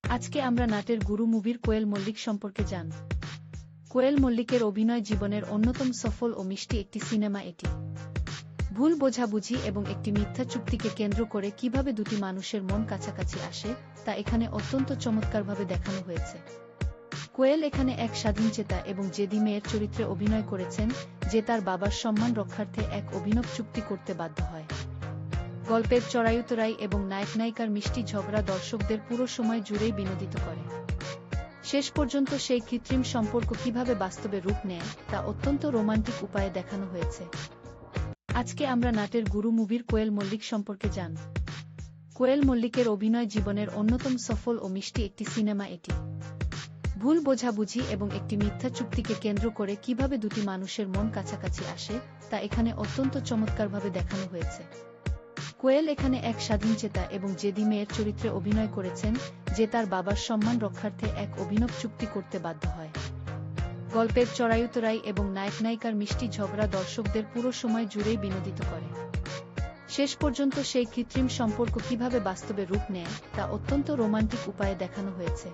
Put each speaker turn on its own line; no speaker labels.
আজকে আমরা নাটের গুরু মুভির কোয়েল মল্লিক সম্পর্কে জানব। কোয়েল মল্লিকের অভিনয় জীবনের অন্যতম সফল ও মিষ্টি একটি সিনেমা এটি। ভুল বোঝাবুঝি এবং একটি মিথ্যা চুক্তিকে কেন্দ্র করে কিভাবে দুটি মানুষের মন কাছাকাছি আসে তা এখানে অত্যন্ত চমৎকারভাবে দেখানো হয়েছে। কোয়েল এখানে এক স্বাধীনচেতা এবং জেদি মেয়ের চরিত্রে অভিনয় করেছেন, যে তার বাবার সম্মান রক্ষার্থে এক অভিনব চুক্তি করতে বাধ্য হয়। গল্পের চড়াই-উতরাই এবং নায়ক-নায়িকার মিষ্টি ঝগড়া দর্শকদের পুরো সময় জুড়েই বিনোদিত করে। শেষ পর্যন্ত সেই কৃত্রিম সম্পর্ক কিভাবে বাস্তবে রূপ নেয় তা অত্যন্ত রোমান্টিক উপায়ে দেখানো হয়েছে। আজকে আমরা নাটের গুরু মুভির কোয়েল মল্লিক সম্পর্কে জানব। কোয়েল মল্লিকের অভিনয় জীবনের অন্যতম সফল ও মিষ্টি একটি সিনেমা এটি। ভুল বোঝাবুঝি এবং একটি মিথ্যা চুক্তিকে কেন্দ্র করে কিভাবে দুটি মানুষের মন কাছাকাছি আসে তা এখানে অত্যন্ত চমৎকারভাবে দেখানো হয়েছে। কোয়েল এখানে এক স্বাধীনচেতা এবং জেদি মেয়ের চরিত্রে অভিনয় করেছেন, যে তার বাবার সম্মান রক্ষার্থে এক অভিনব চুক্তি করতে বাধ্য হয়। গল্পের চড়াই-উতরাই এবং নায়ক-নায়িকার মিষ্টি ঝগড়া দর্শকদের পুরো সময় জুড়েই বিনোদিত করে। শেষ পর্যন্ত সেই কৃত্রিম সম্পর্ক কিভাবে বাস্তবে রূপ নেয় তা অত্যন্ত রোমান্টিক উপায়ে দেখানো হয়েছে।